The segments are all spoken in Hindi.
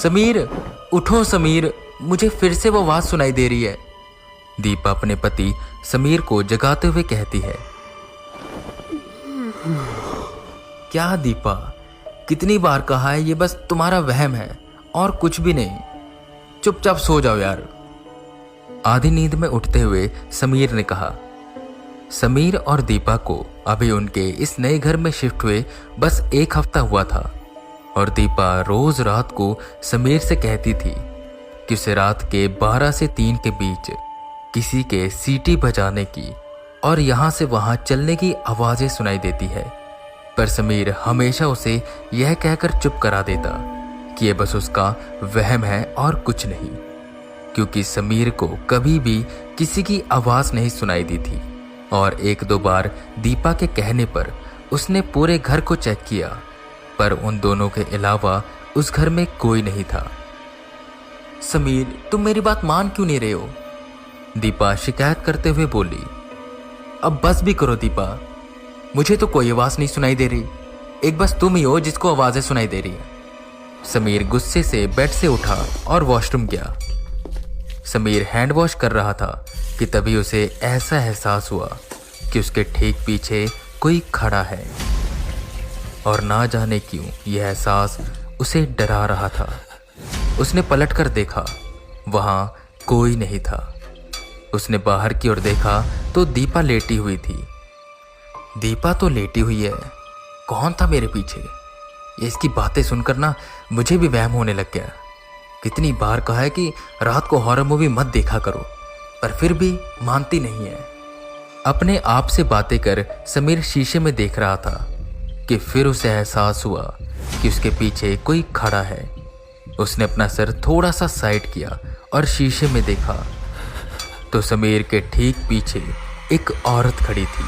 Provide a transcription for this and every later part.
समीर, उठो समीर, मुझे फिर से वो आवाज सुनाई दे रही है। दीपा अपने पति समीर को जगाते हुए कहती है। क्या दीपा, कितनी बार कहा है, ये बस तुम्हारा वहम है और कुछ भी नहीं। चुपचाप सो जाओ यार। आधी नींद में उठते हुए समीर ने कहा। समीर और दीपा को अभी उनके इस नए घर में शिफ्ट हुए बस 1 हफ्ता हुआ था और दीपा रोज रात को समीर से कहती थी कि उसे रात के 12 से 3 के बीच किसी के सीटी बजाने की और यहाँ से वहाँ चलने की आवाज़ें सुनाई देती है। पर समीर हमेशा उसे यह कहकर चुप करा देता कि यह बस उसका वहम है और कुछ नहीं, क्योंकि समीर को कभी भी किसी की आवाज़ नहीं सुनाई दी थी। और 1-2 बार दीपा के कहने पर उसने पूरे घर को चेक किया, पर उन दोनों के अलावा उस घर में कोई नहीं था। समीर, तुम मेरी बात मान क्यों नहीं रहे हो? दीपा शिकायत करते हुए बोली। अब बस भी करो दीपा, मुझे तो कोई आवाज़ नहीं सुनाई दे रही, एक बस तुम ही हो जिसको आवाज़ें सुनाई दे रही है। समीर गुस्से से बेड से उठा और वॉशरूम गया। समीर हैंड वॉश कर रहा था कि तभी उसे ऐसा एहसास हुआ कि उसके ठीक पीछे कोई खड़ा है और ना जाने क्यों यह एहसास उसे डरा रहा था। उसने पलटकर देखा, वहां कोई नहीं था। उसने बाहर की ओर देखा तो दीपा लेटी हुई थी। दीपा तो लेटी हुई है, कौन था मेरे पीछे? ये इसकी बातें सुनकर ना मुझे भी वहम होने लग गया। कितनी बार कहा है कि रात को हॉरर मूवी मत देखा करो, पर फिर भी मानती नहीं है। अपने आप से बातें कर समीर शीशे में देख रहा था कि फिर उसे एहसास हुआ कि उसके पीछे कोई खड़ा है। उसने अपना सर थोड़ा सा साइड किया और शीशे में देखा तो समीर के ठीक पीछे एक औरत खड़ी थी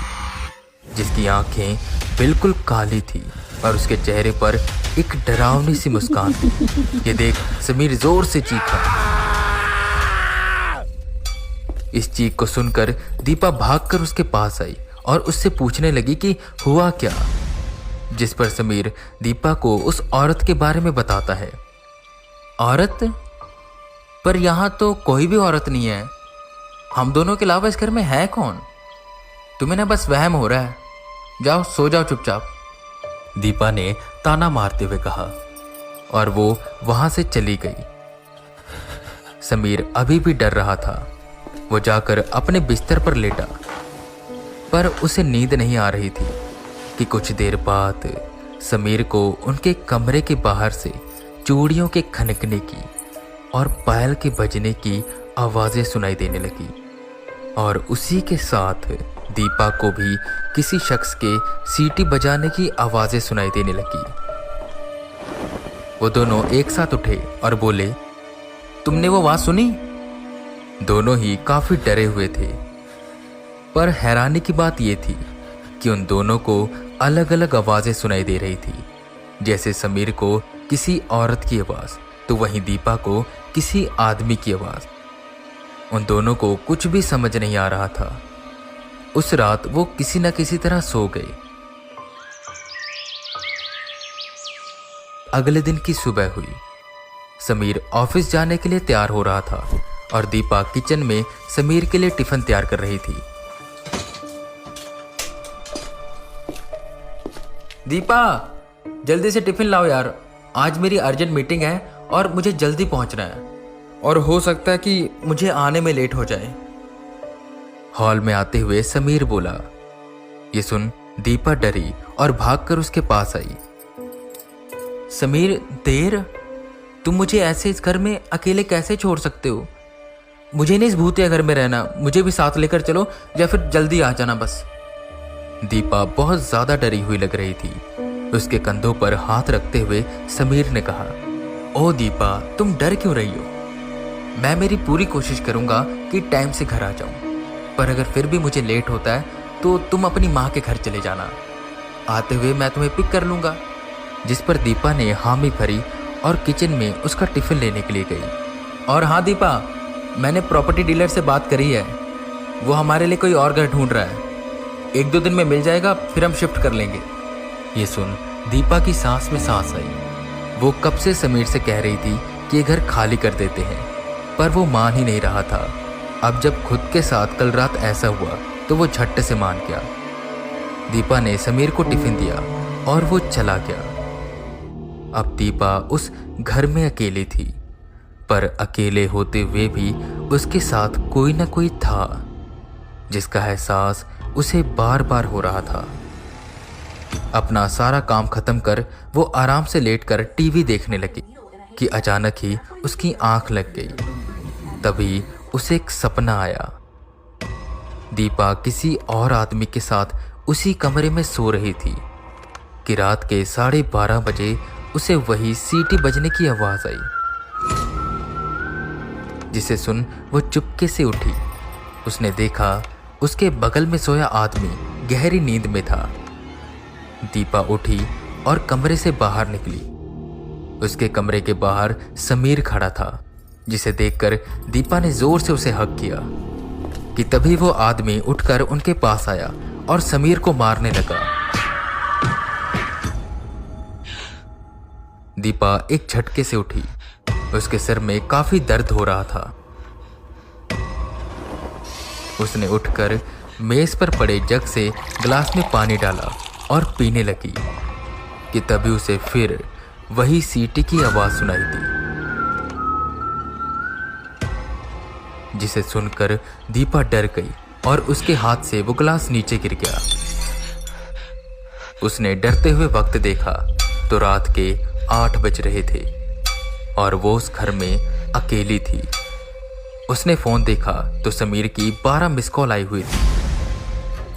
जिसकी आंखें बिल्कुल काली थी और उसके चेहरे पर एक डरावनी सी मुस्कान थी। ये देख समीर जोर से चीखा। इस चीख को सुनकर दीपा भागकर उसके पास आई और उससे पूछने लगी कि हुआ क्या, जिस पर समीर दीपा को उस औरत के बारे में बताता है। औरत? पर यहां तो कोई भी औरत नहीं है, हम दोनों के अलावा इस घर में है कौन? तुम्हें ना बस वहम हो रहा है, जाओ सो जाओ चुपचाप, दीपा ने ताना मारते हुए कहा और वो वहां से चली गई। समीर अभी भी डर रहा था। वो जाकर अपने बिस्तर पर लेटा, पर उसे नींद नहीं आ रही थी कि कुछ देर बाद समीर को उनके कमरे के बाहर से चूड़ियों के खनकने की और पायल के बजने की आवाजें सुनाई देने लगी और उसी के साथ दीपा को भी किसी शख्स के सीटी बजाने की आवाजें सुनाई देने लगी। वो दोनों एक साथ उठे और बोले, तुमने वो आवाज सुनी? दोनों ही काफी डरे हुए थे, पर हैरानी की बात यह थी कि उन दोनों को अलग अलग आवाजें सुनाई दे रही थी। जैसे समीर को किसी औरत की आवाज तो वहीं दीपा को किसी आदमी की आवाज। उन दोनों को कुछ भी समझ नहीं आ रहा था। उस रात वो किसी न किसी तरह सो गए। अगले दिन की सुबह हुई। समीर ऑफिस जाने के लिए तैयार हो रहा था और दीपा किचन में समीर के लिए टिफिन तैयार कर रही थी। दीपा, जल्दी से टिफिन लाओ यार, आज मेरी अर्जेंट मीटिंग है और मुझे जल्दी पहुंचना है और हो सकता है कि मुझे आने में लेट हो जाए। हॉल में आते हुए समीर बोला। ये सुन दीपा डरी और भागकर उसके पास आई। समीर, देर? तुम मुझे ऐसे इस घर में अकेले कैसे छोड़ सकते हो? मुझे नहीं इस भूतिया घर में रहना, मुझे भी साथ लेकर चलो या फिर जल्दी आ जाना बस। दीपा बहुत ज्यादा डरी हुई लग रही थी। उसके कंधों पर हाथ रखते हुए समीर ने कहा, ओ दीपा, तुम डर क्यों रही हो? मैं मेरी पूरी कोशिश करूंगा कि टाइम से घर आ जाऊं, पर अगर फिर भी मुझे लेट होता है तो तुम अपनी माँ के घर चले जाना, आते हुए मैं तुम्हें पिक कर लूंगा। जिस पर दीपा ने हामी भरी और किचन में उसका टिफिन लेने के लिए गई। और हाँ दीपा, मैंने प्रॉपर्टी डीलर से बात करी है, वो हमारे लिए कोई और घर ढूंढ रहा है, 1-2 दिन में मिल जाएगा, फिर हम शिफ्ट कर लेंगे। ये सुन दीपा की सांस में सांस आई। वो कब से समीर से कह रही थी कि ये घर खाली कर देते हैं, पर वो मान ही नहीं रहा था। अब जब खुद के साथ कल रात ऐसा हुआ तो वो झट से मान गया। दीपा ने समीर को टिफिन दिया और वो चला गया। अब दीपा उस घर में अकेली थी, पर अकेले होते हुए भी उसके साथ कोई ना कोई था जिसका एहसास उसे बार बार हो रहा था। अपना सारा काम खत्म कर वो आराम से लेटकर टीवी देखने लगी कि अचानक ही उसकी आंख लग गई। तभी उसे एक सपना आया। दीपा किसी और आदमी के साथ उसी कमरे में सो रही थी कि रात के 12:30 बजे उसे वही सीटी बजने की आवाज आई, जिसे सुन वो चुपके से उठी। उसने देखा उसके बगल में सोया आदमी गहरी नींद में था। दीपा उठी और कमरे से बाहर निकली। उसके कमरे के बाहर समीर खड़ा था, जिसे देखकर दीपा ने जोर से उसे हक किया कि तभी वो आदमी उठकर उनके पास आया और समीर को मारने लगा। दीपा एक झटके से उठी। उसके सिर में काफी दर्द हो रहा था। उसने उठकर मेज पर पड़े जग से गिलास में पानी डाला और पीने लगी कि तभी उसे फिर वही सीटी की आवाज सुनाई दी, जिसे सुनकर दीपा डर गई और उसके हाथ से वो गिलास नीचे गिर गया। उसने डरते हुए वक्त देखा तो रात के 8 बज रहे थे और वो उस घर में अकेली थी। उसने फोन देखा तो समीर की 12 मिस कॉल आई हुई थी।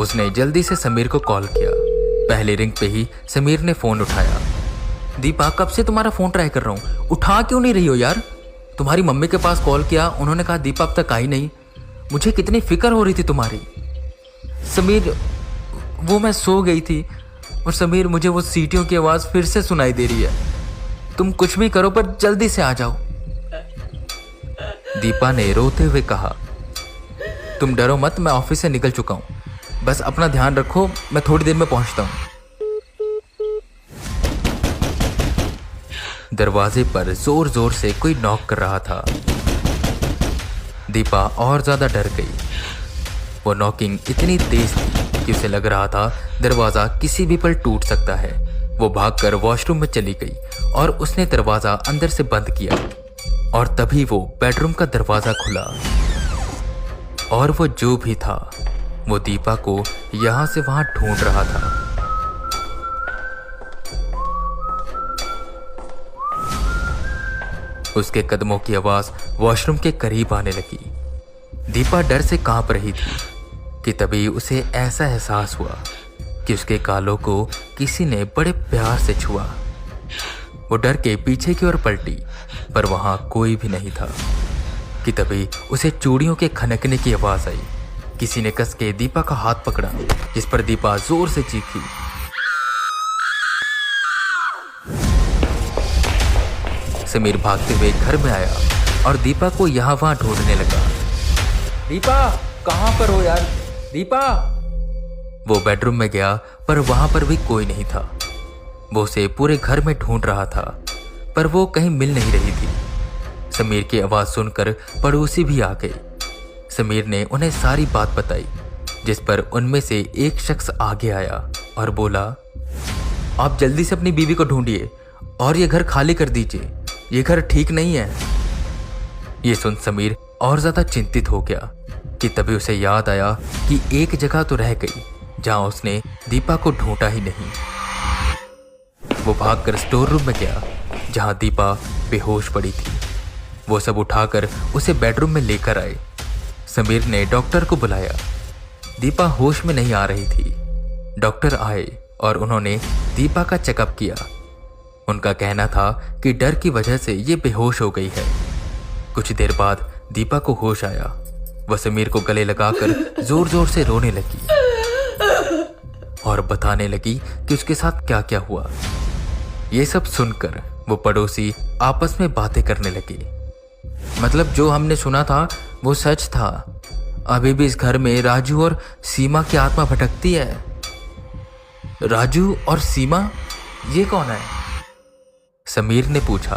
उसने जल्दी से समीर को कॉल किया। पहले रिंग पे ही समीर ने फोन उठाया। दीपा, कब से तुम्हारा फोन ट्राई कर रहा हूं, उठा क्यों नहीं रही हो यार? तुम्हारी मम्मी के पास कॉल किया, उन्होंने कहा दीपा अब तक आई नहीं। मुझे कितनी फिक्र हो रही थी तुम्हारी। समीर, वो मैं सो गई थी और समीर मुझे वो सीटियों की आवाज़ फिर से सुनाई दे रही है। तुम कुछ भी करो पर जल्दी से आ जाओ। दीपा ने रोते हुए कहा, तुम डरो मत, मैं ऑफिस से निकल चुका हूं, बस अपना ध्यान रखो, मैं थोड़ी देर में पहुंचता हूं। दरवाजे पर जोर जोर से कोई नॉक कर रहा था। दीपा और ज्यादा डर गई। वो नॉकिंग इतनी तेज थी कि उसे लग रहा था दरवाजा किसी भी पल टूट सकता है। वो भागकर वॉशरूम में चली गई और उसने दरवाजा अंदर से बंद किया और तभी वो बेडरूम का दरवाजा खुला और वो जो भी था वो दीपा को यहां से वहां ढूंढ रहा था। उसके कदमों की आवाज वॉशरूम के करीब आने लगी। दीपा डर से कांप रही थी कि तभी उसे ऐसा एहसास हुआ कि उसके गालों को किसी ने बड़े प्यार से छुआ। वो डर के पीछे की ओर पलटी, पर वहां कोई भी नहीं था कि तभी उसे चूड़ियों के खनकने की आवाज आई। किसी ने कस के दीपा का हाथ पकड़ा, जिस पर दीपा जोर से चीखी। समीर भागते हुए घर में आया और दीपा को यहाँ वहां ढूंढने लगा। दीपा, कहां पर हो यार? दीपा! वो बेडरूम में गया पर वहां पर भी कोई नहीं था। वो उसे पूरे घर में ढूंढ रहा था, पर वो कहीं मिल नहीं रही थी। समीर की आवाज सुनकर पड़ोसी भी आ गए। समीर ने उन्हें सारी बात बताई, जिस पर उनमें से एक शख्स आगे आया और बोला, आप जल्दी से अपनी बीवी को ढूंढिए और ये घर खाली कर दीजिए, ये घर ठीक नहीं है। ये सुन समीर और ज्यादा चिंतित हो गया कि तभी उसे याद आया कि एक जगह तो रह गई जहां उसने दीपा को ढूंढा ही नहीं। वो भागकर स्टोर रूम में गया जहां दीपा बेहोश पड़ी थी। वो सब उठाकर उसे बेडरूम में लेकर आए। समीर ने डॉक्टर को बुलाया। दीपा होश में नहीं आ रही थी। डॉक्टर आए और उन्होंने दीपा का चेकअप किया। उनका कहना था कि डर की वजह से ये बेहोश हो गई है। कुछ देर बाद दीपा को होश आया। वह समीर को गले लगाकर जोर जोर से रोने लगी और बताने लगी कि उसके साथ क्या क्या हुआ। ये सब सुनकर वो पड़ोसी आपस में बातें करने लगे। मतलब जो हमने सुना था वो सच था। अभी भी इस घर में राजू और सीमा की आत्मा भटकती है। राजू और सीमा, ये कौन है? समीर ने पूछा।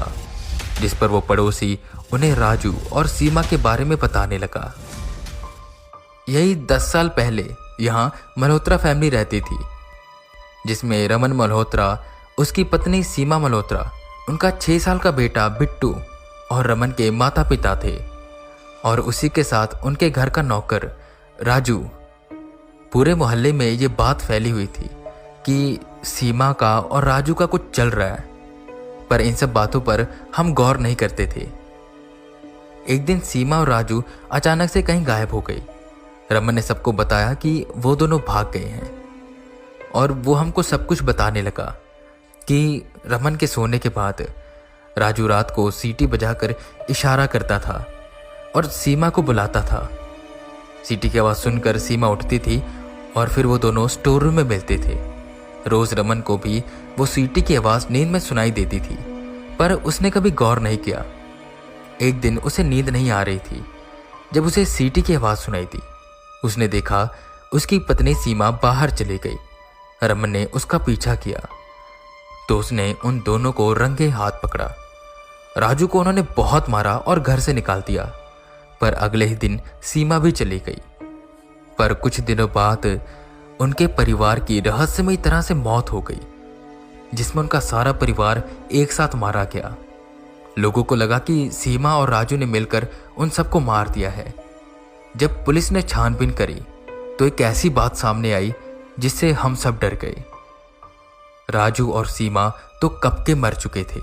जिस पर वो पड़ोसी उन्हें राजू और सीमा के बारे में बताने लगा। यही 10 साल पहले यहाँ मल्होत्रा फैमिली रहती थी, जिसमें रमन मल्होत्रा, उसकी पत्नी सीमा मल्होत्रा, उनका 6 साल का बेटा बिट्टू और रमन के माता पिता थे, और उसी के साथ उनके घर का नौकर राजू। पूरे मोहल्ले में ये बात फैली हुई थी कि सीमा का और राजू का कुछ चल रहा है, पर इन सब बातों पर हम गौर नहीं करते थे। एक दिन सीमा और राजू अचानक से कहीं गायब हो गई। रमन ने सबको बताया कि वो दोनों भाग गए हैं, और वो हमको सब कुछ बताने लगा कि रमन के सोने के बाद राजू रात को सीटी बजाकर इशारा करता था और सीमा को बुलाता था। सीटी की आवाज़ सुनकर सीमा उठती थी और फिर वो दोनों स्टोर रूम में मिलते थे। रोज रमन को भी वो सीटी की आवाज़ नींद में सुनाई देती थी, पर उसने कभी गौर नहीं किया। एक दिन उसे नींद नहीं आ रही थी जब उसे सीटी की आवाज़ सुनाई दी। उसने देखा उसकी पत्नी सीमा बाहर चली गई। रमन ने उसका पीछा किया तो उसने उन दोनों को रंगे हाथ पकड़ा। राजू को उन्होंने बहुत मारा और घर से निकाल दिया, पर अगले ही दिन सीमा भी चली गई। पर कुछ दिनों बाद उनके परिवार की रहस्यमयी तरह से मौत हो गई, जिसमें उनका सारा परिवार एक साथ मारा गया। लोगों को लगा कि सीमा और राजू ने मिलकर उन सबको मार दिया है। जब पुलिस ने छानबीन करी तो एक ऐसी बात सामने आई जिससे हम सब डर गए। राजू और सीमा तो कब के मर चुके थे,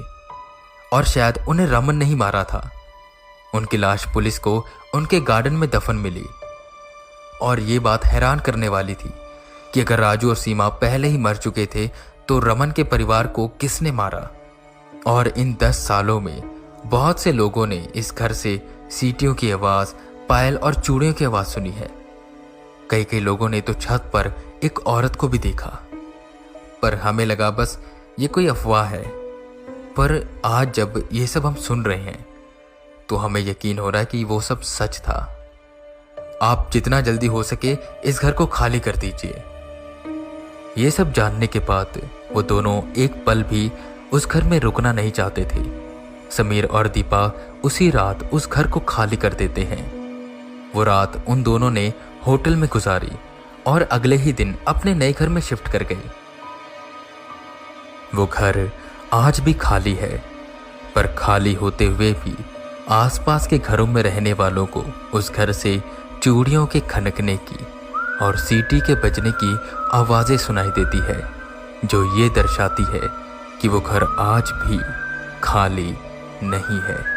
और शायद उन्हें रमन नहीं मारा था। उनकी लाश पुलिस को उनके गार्डन में दफन मिली, और ये बात हैरान करने वाली थी कि अगर राजू और सीमा पहले ही मर चुके थे तो रमन के परिवार को किसने मारा। और इन 10 सालों में बहुत से लोगों ने इस घर से सीटियों की आवाज़, पायल और चूड़ियों की आवाज़ सुनी है। कई लोगों ने तो छत पर एक औरत को भी देखा, पर हमें लगा बस ये कोई अफवाह है। पर आज जब ये सब हम सुन रहे हैं तो हमें यकीन हो रहा है कि वो सब सच था। आप जितना जल्दी हो सके इस घर को खाली कर दीजिए। ये सब जानने के बाद वो दोनों एक पल भी उस घर में रुकना नहीं चाहते थे। समीर और दीपा उसी रात उस घर को खाली कर देते हैं। वो रात उन दोनों ने होटल में गुजारी और अगले ही दिन अपने नए घर में शिफ्ट कर गए। वो घर आज भी खाली है, पर खाली होते हुए भी आसपास के घरों में रहने वालों को उस घर से चूड़ियों के खनकने की और सीटी के बजने की आवाज़ें सुनाई देती है, जो ये दर्शाती है कि वो घर आज भी खाली नहीं है।